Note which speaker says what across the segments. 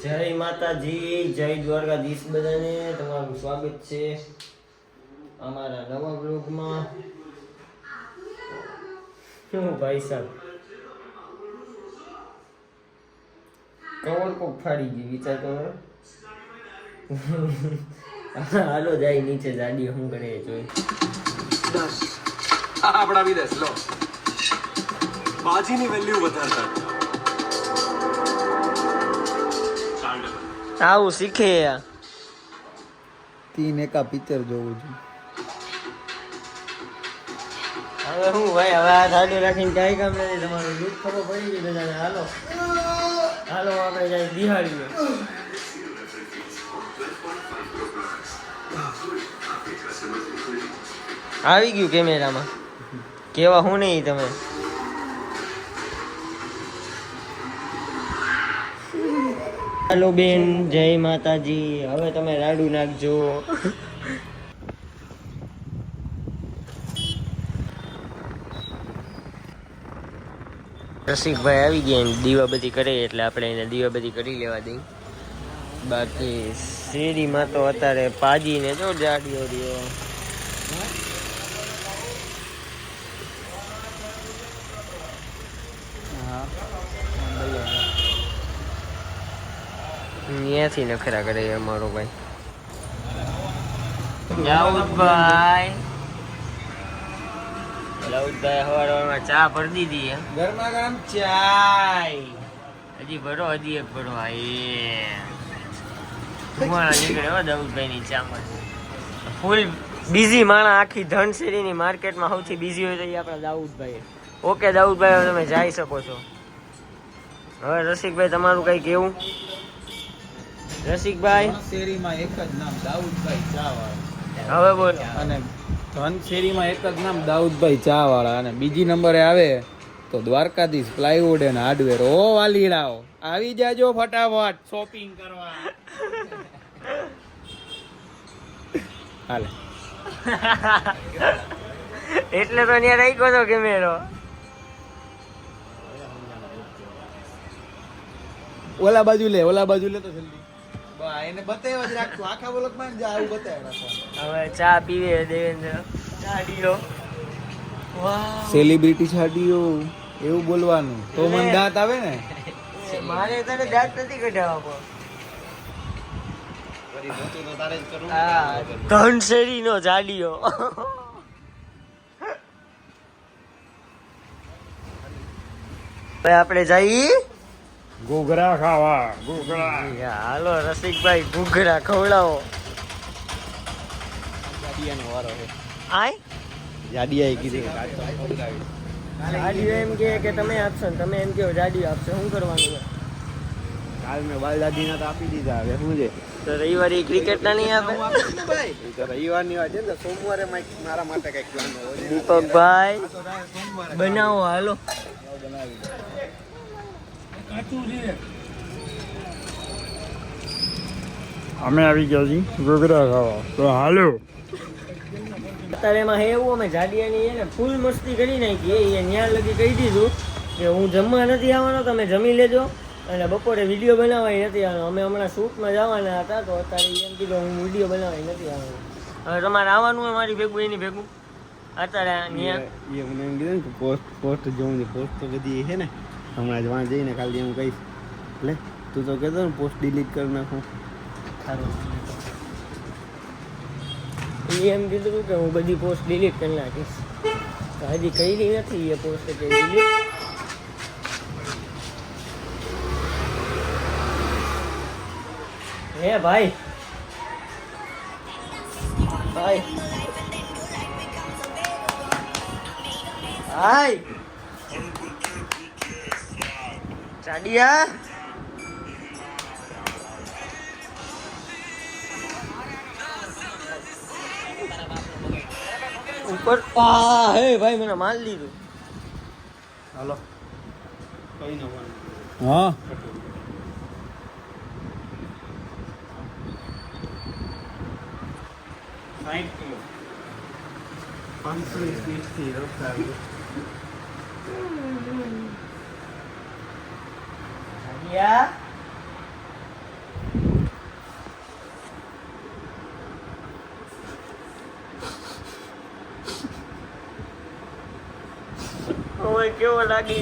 Speaker 1: જય માતાજી, જય દ્વારકાધીશ. બધાને તમારું સ્વાગત છે અમારા નવા બ્લોગમાં. શું ભાઈ સાહેબ, કવર કોક ફાડી ગઈ વિચાર કરો. હાલો જાય નીચે જાડી શું કરે જોઈ.
Speaker 2: આપડા બી દસ લો બાજીની વેલ્યુ વધારતા
Speaker 1: આવું શીખે.
Speaker 3: તીન એકા પિક્ચર જોવું છું.
Speaker 1: હવે હું ભાઈ, હવે આ સાડું રાખીને કઈ કામ નથી. તમારું દુઃખ ખબર પડી ગઈ બધાને. હાલો હાલો આપણે જાય દિહાડીએ. આવી ગયું કેમેરામાં. કેવા હું નહીં તમે. હાલો બેન, જય માતાજી. હવે તમે રાડું નાખજો. રસિકભાઈ આવી ગયા, દીવા બધી કરે એટલે આપણે એને દીવા બધી કરી લેવા દઈ. બાકી શેરીમાં તો અત્યારે પાજીને જો જાડીઓ રહ્યો. ત્યાંથી નખરા કરે અમારો ભાઈ દાઉદભાઈ. દાઉદભાઈ સવારમાં ચા ભરી દીધી.
Speaker 3: ગરમા ગરમ ચાય.
Speaker 1: હજી ભરો, હજી એક ભરો. ધુમાડા નીકળે હો દાઉદભાઈ ની ચામાં. ફૂલ બિઝી માણસ. આખી ધનશેરીની માર્કેટમાં સૌથી બિઝી હોય તો એ આપણા દાઉદભાઈ. ઓકે દાઉદભાઈ, હવે તમે જઈ શકો છો. હવે રસિકભાઈ તમારું કઈ કેવું? રસિકભાઈ,
Speaker 3: શેરીમાં એક જ નામ દાઉદભાઈ ચા વાળા.
Speaker 1: હવે બોલો.
Speaker 3: અને ધન શેરીમાં એક જ નામ દાઉદભાઈ ચા વાળા. અને બીજી નંબરે આવે તો દ્વારકાધીશ પ્લાયવુડ એન્ડ હાર્ડવેર. ઓ વાલીડાઓ, આવી જાજો ફટાફટ શોપિંગ કરવા. હાલે
Speaker 1: એટલે તો ત્યાં રાખ્યો હતો કેમેરો.
Speaker 3: ઓલા બાજુ લે તો જલ્દી. એને બતાવ્યા જ રાખજો. આખા બ્લોકમાં જ આવું બતાવ્યા રાખવાનું.
Speaker 1: હવે ચા પીવે દેવેન્દ્ર. ચાડીઓ. વાહ,
Speaker 3: સેલિબ્રિટી છાડીઓ એવું બોલવાનું તો મને દાંત આવે ને.
Speaker 1: મારે તને દાંત નથી કઢાવવા. ધનશેરી નો જાડીઓ. આપણે જઈ
Speaker 3: ઘૂઘરા ખાવા. ઘૂઘરા
Speaker 1: હાલો રસિકભાઈ, ઘૂઘરા ખવડાવો.
Speaker 3: જાડિયાનો વારો છે.
Speaker 1: આય
Speaker 3: જાડિયાએ કીધું
Speaker 1: જાડીઓ એમ કે તમે આપશો ને તમે એમ કહો જાડીઓ આપશો. શું કરવાનું છે?
Speaker 3: કાલ મેં બાલ દાદીના તો આપી દીધા. હવે શું છે
Speaker 1: તો રવિવારે ક્રિકેટ ના નહીં આપે?
Speaker 3: રવિવારની વાત છે ને, સોમવારે મારા માટે કઈક પ્લાન હોય.
Speaker 1: દીપકભાઈ બનાવો. હાલો
Speaker 3: અમે આવી ગયા છીએ ઘૂઘરા ખાવા. તો હાલો.
Speaker 1: અત્યારે એમાં હે એવું, અમે જાડિયાની ને ફૂલ મસ્તી કરી નાખી. એ ન્યા લગી કહી દીધું કે હું જમવા નથી આવવાનો, તમે જમી લેજો. અને બપોરે વિડીયો બનાવવા નથી આવવાનો. અમે હમણાં શૂટમાં જવાના હતા તો અત્યારે એમ કીધું હું વિડીયો બનાવવા નથી આવવાનો. હવે તમારે આવવાનું હોય મારી ભેગું, એની ભેગું. અત્યારે
Speaker 3: મને એમ કીધું ને પોસ્ટ જોઉં છે. પોસ્ટ તો બધી છે ને, હમણાં જ વાં જઈને ખાલી એમ કહીશ. એટલે તું તો કહેતો ને પોસ્ટ ડિલીટ કરી નાખું.
Speaker 1: એ એમ કીધું કે હું બધી પોસ્ટ ડિલીટ કરી નાખીશ. તો હજી કરી નથી એ પોસ્ટ કે ડિલીટ. હે ભાઈ ભાઈ ભાઈ ચાડિયા ઉપર. હે ભાઈ, મને માલ લીધું.
Speaker 3: હાલો કઈ ના. હા 60 કિલો 500 સ્પીડથી રફતાર.
Speaker 1: કેવો લાગે.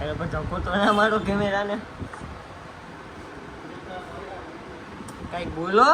Speaker 1: અરે બધા ફોટો ના મારો કેમેરાને. કઈક બોલો.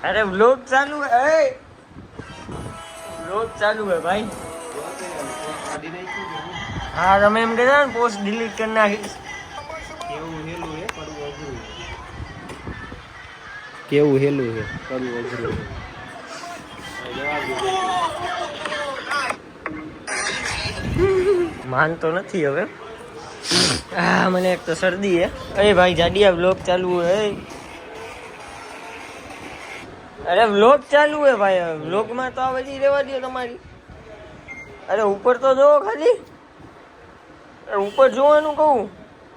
Speaker 1: अरे व्लॉग चालू है. व्लॉग चालू है भाई. हाँ તમે એમ કહેતા ને પોસ્ટ ડિલીટ કરી નાખીશ.
Speaker 3: કેવું હેલું છે કરવું અઘરું
Speaker 1: માનતો નથી હવે. મને એક તો શરદી હે. અરે ભાઈ જાડિયા વ્લોગ ચાલુ હે. અરે વ્લોગ ચાલુ હે ભાઈ. વ્લોગ માં તો આ બધી રહેવા દો તમારી. અરે ઉપર તો જો ખાલી. ઉપર જોવાનું કહું.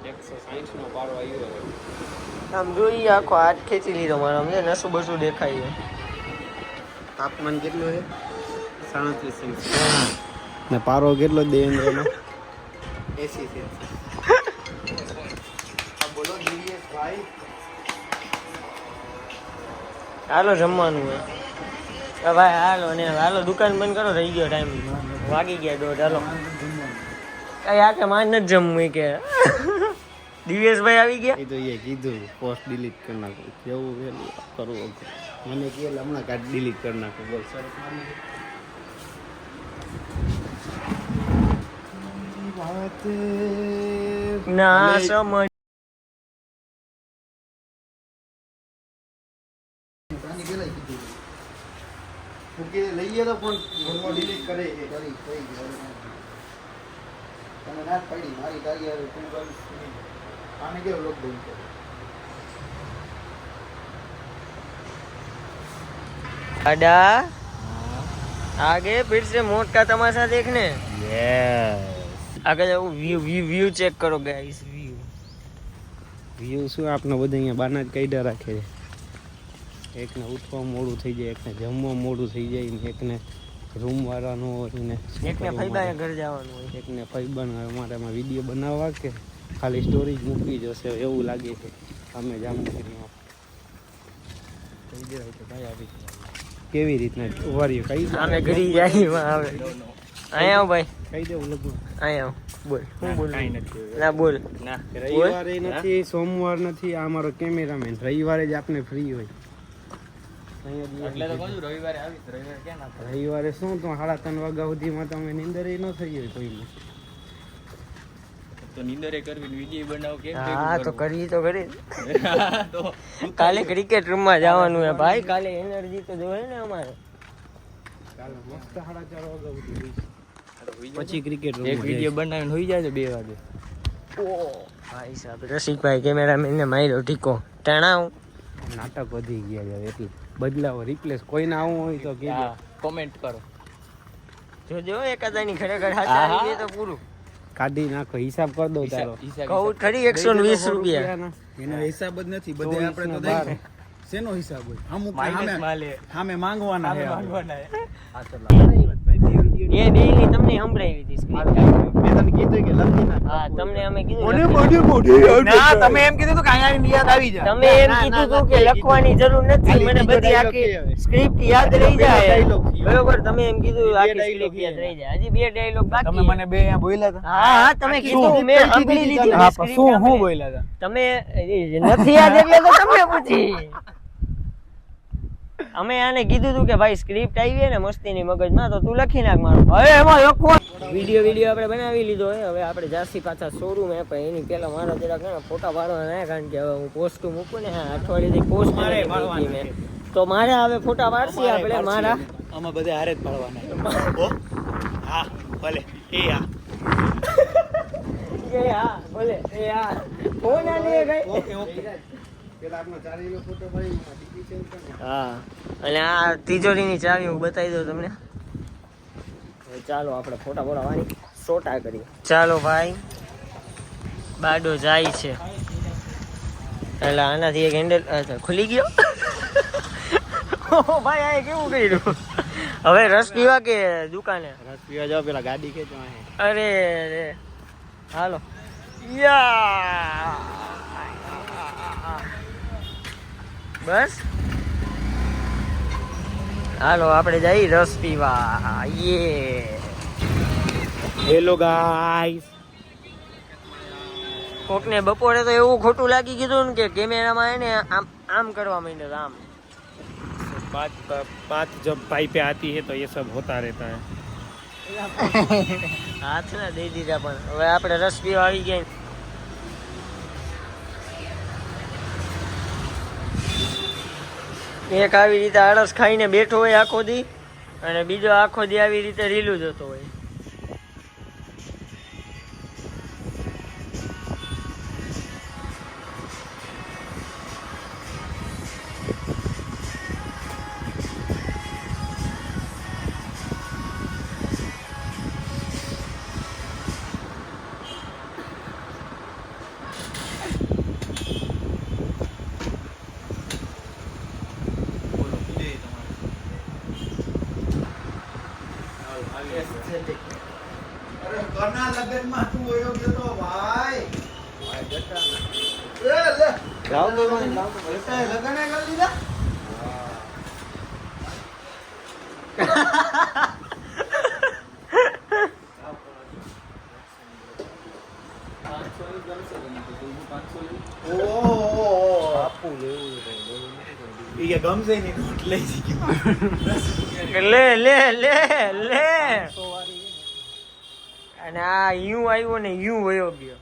Speaker 3: 160 નો પારો આવ્યો.
Speaker 1: આમ જોઈએ આખો હાથ ખેંચી લીધો મારો. અમને નસું બસું દેખાય.
Speaker 3: તાપમાન કેટલું છે 37 ને પારો કેટલો દેવેન્દ્રનો 80 છે. બોલો દિવ્યેશ ભાઈ.
Speaker 1: હાલો જમવાનું હે. ભાઈ હાલો ને હાલો દુકાન બંધ કરો. થઈ ગયો ટાઈમ. વાગી ગયા 1:30. હાલો કઈ આ કે માન નથી જમવું કે. દિવ્યેશભાઈ આવી ગયા.
Speaker 3: એ તો એ કીધું પોસ્ટ ડિલીટ કરી નાખું. કેવું વેલું કરવું મને કે હમણાં કાઢ ડિલીટ કરી નાખું. બોલ સર
Speaker 1: ના સમજ.
Speaker 3: લઈએ તો ફોન ડિલીટ કરે એ કરી તમે ના પડી મારી તારી યાર તું આને કેવો લોકડાઉન કરે.
Speaker 1: अडा आगे फिर से मोट का तमाशा देखने. आगे जाओ. व्यू चेक करो गाइस.
Speaker 3: વ્યૂ શું આપણે બધા અહીંયા બાના જ કાઢ્યા રાખે છે. એકને ઉઠવા મોડું થઈ જાય, એકને જમવા મોડું થઈ જાય, ને એકને રૂમ વાળાનો હોય ને
Speaker 1: એકને ફઈબા ઘર જવાનું હોય,
Speaker 3: એકને ફઈબાનો અમારામાં વિડીયો બનાવવા કે ખાલી સ્ટોરી જ મૂકવી જશે એવું લાગે છે. અમે જામનગરમાં કહી દેવાય તો ભાઈ આવી કેવી રીતના ઉભારીઓ કઈ
Speaker 1: અમે ઘરી જાય આવે. અહીંયા આવ ભાઈ.
Speaker 3: કહી દેવું લગભગ
Speaker 1: અહીંયા આવ. બોલ હું બોલ. ના બોલ. ના
Speaker 3: રવિવારે નથી, સોમવાર નથી. આ અમારો કેમેરામેન રવિવારે જ આપણે ફ્રી હોય.
Speaker 1: એટલે તો કહું રવિવારે આવી. રવિવારે ક્યાં ના થાય?
Speaker 3: રવિવારે શું તો 3:30 વાગ્યા સુધીમાં તો અમે નીંદર ન થઈ હોય કોઈને.
Speaker 4: તો નીંદરે કરવી વિડીયો બનાવ કે
Speaker 1: હા તો કરી તો કરી. કાલે ક્રિકેટ રમવા જવાનું હે ભાઈ. કાલે એનર્જી તો જોઈએ ને અમારે.
Speaker 3: કાલે મસ્ત 4:30 વાગ્યા સુધી પછી ક્રિકેટ
Speaker 4: એક વિડીયો બનાવીને હોઈ જાય 2 વાગે.
Speaker 1: ઓ ભાઈ સાહેબ રસિકભાઈ કેમેરામેન ને માર્યો ઠીકો ટાણાવ.
Speaker 3: નાટક વધી ગયા છે એટલે બદલાવો રિપ્લેસ કોઈને આવું હોય તો કીધું
Speaker 4: કોમેન્ટ કરો.
Speaker 1: જોજો એકાદાની ખરેખર હાચા આવી જાય તો પૂરું
Speaker 3: કાઢી નાખો. હિસાબ કરી દો તારો.
Speaker 1: કહું ખરી 120 રૂપિયા.
Speaker 5: એનો હિસાબ જ નથી. બધે આપણે તો દઈ શેનો હિસાબ હોય? અમુક સામે માંગવાના છે.
Speaker 1: એ ડેઈલી તમને સંભળાવી હતી સ્ક્રીન.
Speaker 3: મેં તને કીધું કે લખી નાખ.
Speaker 1: હા તમને અમે કીધું.
Speaker 5: ના તમે એમ કીધું કે અહીંયા યાદ આવી જાય.
Speaker 1: તમે એમ કીધું હતું કે લખવાની જરૂર નથી. મને બધી આખી સ્ક્રિપ્ટ યાદ રહી જાય. બરોબર તમે એમ કીધું આખી સ્ક્રિપ્ટ યાદ રહી જાય. હજી 2 ડાયલોગ બાકી.
Speaker 5: તમે મને 2 અહીંયા બોલ્યા હતા.
Speaker 1: હા હા તમે કીધું મેં સાંભળી લીધી.
Speaker 5: હા પણ શું બોલ્યા હતા?
Speaker 1: તમે નથી યાદ એટલે તો તમને પૂછી. અમે આને કીધું હતું કે ભાઈ સ્ક્રિપ્ટ આવી ને મસ્તીની મગજમાં તો તું લખી નાખ મારો. હવે એમાં લખવો વિડીયો આપણે બનાવી લીધો હોય. હવે આપણે જાસી પાછા શોરૂમ હે પણ એની પહેલા મારા જરાક ફોટા પાડવાના હે કારણ કે હવે હું પોસ્ટ મૂકું ને અઠવાડિયેથી પોસ્ટ મેં તો મારે હવે ફોટા પાડશી આપણે. મારા
Speaker 5: આમાં બધે હારે જ પાડવાના. હા ભલે એ હા
Speaker 1: એ હા બોલે એ હા ફોન આ લે ગઈ.
Speaker 5: ઓકે ઓકે
Speaker 3: પેલા આપણો ચારેલો ફોટો પડી ડિગ્રી ચેન્જ કરી.
Speaker 1: હા અને આ તિજોરીની ચાવી હું બતાવી દઉં તમને. હવે ચાલો આપણે ફોટા બોલાવાની શોટા કરીએ. ચાલો ભાઈ બાડો જાય છે એટલે આનાથી એક હેન્ડલ ખુલી ગયો. ભાઈ આ કેવું કર્યું? હવે રસ પીવા કે દુકાને?
Speaker 3: રસ પીવા જાવ પેલા ગાડી ખેંચવા.
Speaker 1: અરે રે હાલો યા બસ હાલો આપણે જઈ રસ પીવા યે
Speaker 3: હેલો ગાઈસ.
Speaker 1: કોકને બપોરે તો એવું ખોટું લાગી કીધું ને કે કેમેરામાં એને આમ આમ કરવા માંડ્યો આમ
Speaker 3: बात जब भाई पे आती है तो ये सब होता रहता है.
Speaker 1: હાથ ના દઈ દીધા પણ હવે આપણે રસ પીવા આવી ગયા. એક આવી રીતે આળસ ખાઈને બેઠો હોય આખો દી અને બીજો આખો દી આવી રીતે રીલું જોતો હોય.
Speaker 5: ઘરના લગનમાં તું ઓયો ગયો તો ભાઈ
Speaker 1: લાવ તો મને, લાવ તો મને.
Speaker 5: લગન કરી દીધા ગમશે નહીં નોટ લઈ જઈ
Speaker 1: લે લે લે લે અને આ યુ આવ્યો ને યુ વયો ગયો.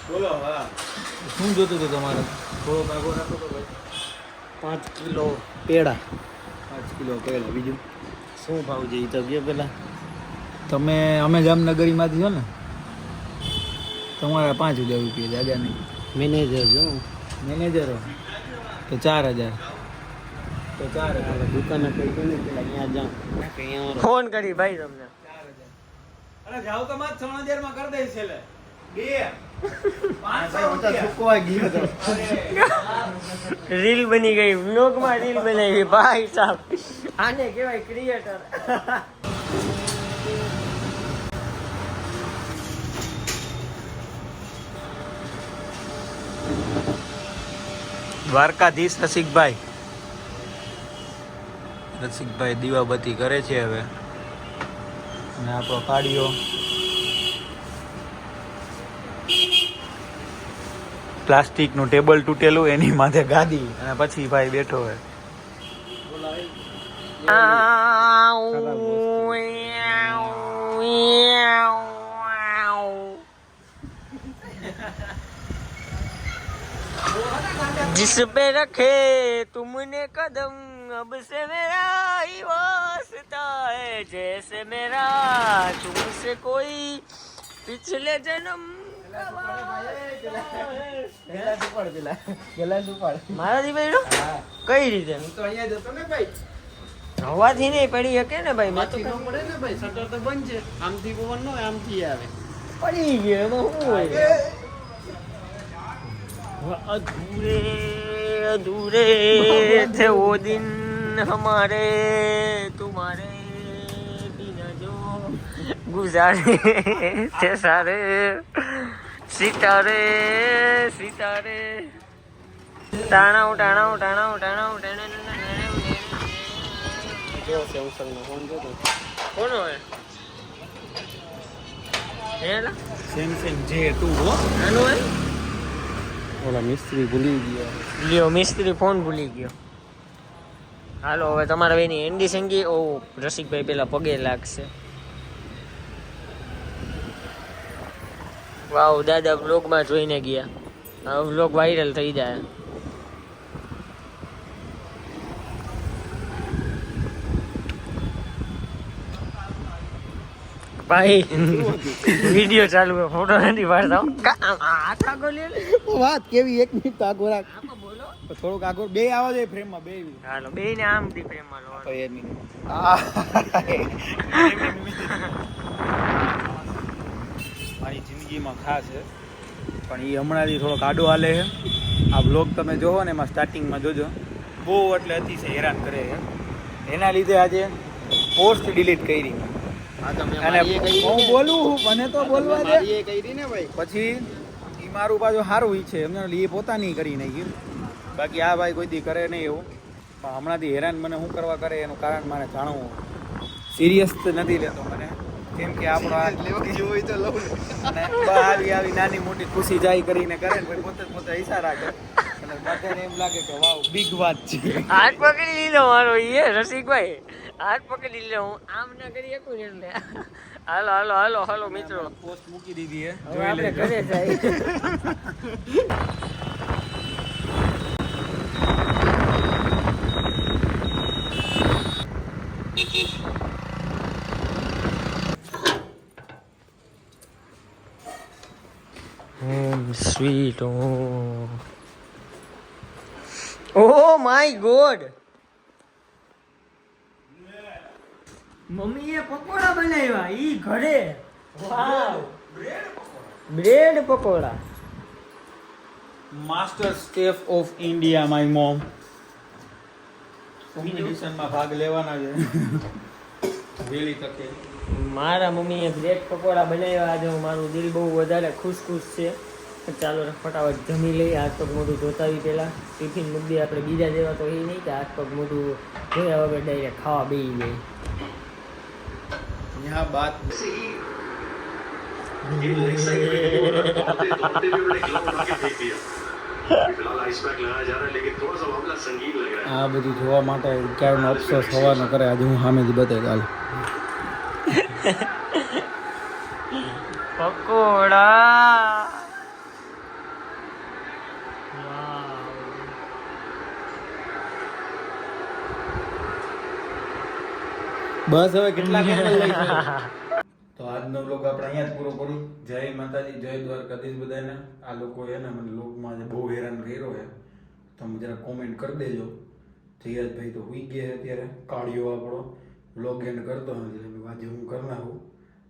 Speaker 5: બોલો હા
Speaker 3: શું જોતું હતું તમારે?
Speaker 5: થોડો ભાગો રાખો તો ભાઈ
Speaker 1: 5 કિલો પેડા
Speaker 3: 5 કિલો પહેલા. બીજું
Speaker 1: શું ભાવ છે ઈ તો ગયો પેલા.
Speaker 3: અમે જામનગરીમાંથી છો ને, તમારા 5,000 રૂપિયા દાદા નહીં.
Speaker 1: મેનેજર જો
Speaker 3: મેનેજર તો 4,000. તો 4,000
Speaker 1: દુકાને કઈ ગયો ને પેલા અહીંયા જાઉં ફોન કરી ભાઈ તમને.
Speaker 3: અરે જાવ તો માં 6,000 માં કરી દઈશ છેલ્લે.
Speaker 5: 500 ચૂકવાઈ ગયો તો
Speaker 1: રીલ બની ગઈ, વ્લોગમાં રીલ બનાવી ભાઈ સાહેબ. આને કહેવાય ક્રિએટર.
Speaker 3: દ્વારકાધીશ રસિકભાઈ દીવાબત્તી કરે છે હવે. અને આપણો કાઢ્યો પ્લાસ્ટિકનું ટેબલ તૂટેલું એની માથે ગાદી અને પછી ભાઈ બેઠો હોય.
Speaker 1: जिस पे रखे तुमने कदम अब से मेरा ही वास्ता है जैसे मेरा तुमसे कोई पिछले जन्म મારાથી પડ્યો કઈ રીતે?
Speaker 5: તો અહીંયા જતો ને ભાઈ
Speaker 1: હવાથી નહીં પડી શકે ને ભાઈ. મેં તો
Speaker 5: ન પડે ને ભાઈ શટર તો બંધ છે આમથી પવન નો આમથી આવે
Speaker 1: પડી ગયો એમાં શું હોય? अधूरे अधूरे थे वो दिन हमारे तुम्हारे बिना जो गुजारे थे सारे सितारे सितारे टाणाओ टाणाओ टाणाओ टाणाओ
Speaker 5: કેવો છે ઉસંગ નો ફોન જોતો
Speaker 1: કોનો હે હેલા
Speaker 3: સેમસંગ J2 હો.
Speaker 1: આનો હે
Speaker 3: ઓલા મિસ્ત્રી ભૂલી ગયા.
Speaker 1: લ્યો મિસ્ત્રી ફોન ભૂલી ગયો. હાલો હવે તમારા બેની એન્ડી સંગી. ઓ રસિકભાઈ પેલા પગે લાગશે. વાવ દાદા વ્લોગમાં જોઈને ગયા. હવે વ્લોગ વાયરલ થઈ જાય. ભાઈ વિડિયો ચાલુ છે, ફોટો નથી પાડતા. હાથ આગળ લે ને.
Speaker 5: વાત કેવી 1 મિનિટ આગળ રાખ
Speaker 1: આમાં બોલો.
Speaker 5: થોડુંક આગળ બે આવા જોઈએ ફ્રેમમાં બે
Speaker 1: હાલો બે ને આમ થી પ્રેમમાં લો.
Speaker 3: મારી જિંદગીમાં ખાસ છે પણ એ હમણાંથી થોડોક આડો હાલે છે. આ બ્લોગ તમે જોવો ને એમાં સ્ટાર્ટિંગમાં જોજો, બહુ એટલે અતિશય હેરાન કરે છે. એના લીધે આજે પોસ્ટ ડિલીટ કરી. અને હું બોલું મને તો બોલવા દે. પછી એ મારું પાછું સારું ઈ છે એમને એ પોતાની કરી નાખી. બાકી આ ભાઈ કોઈ દી કરે નહીં એવું. પણ હમણાંથી હેરાન મને શું કરવા કરે એનું કારણ મારે જાણવું. સિરિયસ નથી લેતો મને, કેમ કે આપણો અને આવી નાની મોટી ખુશી જાય કરીને કરે ને પછી પોતે પોતે ઈચ્છા રાખે અને બધાને એમ લાગે કે વાવ બિગ વાત છે.
Speaker 1: હાથ પકડી લીધો મારો એ રસિકભાઈ, હાથ પકડી લીધો. હું આમ ના કરી શકું ને એટલે હાલો હાલો હાલો હાલો મિત્રો,
Speaker 3: પોસ્ટ મૂકી દીધી હે,
Speaker 1: હવે આપણે ઘરે જાય. સ્વીટ ઓ માય ગોડ, મમ્મીએ પકોડા બનાવ્યા ઈ ઘરે. Wow, bread pakoda.
Speaker 3: Master chef of India my mom કોમ્પિટિશનમાં ભાગ લેવાના છે વેલી તકે.
Speaker 1: મારા મમ્મીએ બ્રેડ પકોડા બનાવ્યા. આજે મારું દિલ બહુ વધારે ખુશ છે. ચાલો ફટાફટ જમી લઈએ. હાથ પગ મોઢું ધોતાવી પહેલાં ટિફિન મૂકી દઈએ. આપણે બીજા જેવા તો એ નહીં કે હાથ પગ મોઢું ધોયા વગર ડાયરેક્ટ ખાવા બેસી જાય.
Speaker 3: यहाँ बात આ બધું જોવા માટે ક્યારનો અફસોસ હવાનો કરે. આજે હું સામેથી બતાવી કાલે
Speaker 1: પકોડા.
Speaker 3: બસ હવે કેટલા તો આજનો બ્લોગ આપણે અહીંયા જ પૂરો કરું. જય માતાજી, જય દ્વારકાધીશ બધાને. આ લોકો એને મને બ્લોગમાં બહુ હેરાન કર્યો છે, તમે જરા કોમેન્ટ કરી દેજો. જયાજભાઈ તો હુઈ ગયા અત્યારે, કાળિયો આપણો બ્લોગ એન્ડ કરતો નથી. આજે હું કરી નાખું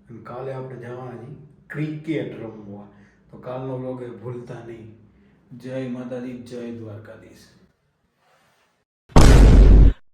Speaker 3: અને કાલે આપણે જવાના છીએ ક્રિકેટ રમવા. તો કાલનો બ્લોગ એ ભૂલતા નહીં. જય માતાજી, જય દ્વારકાધીશ.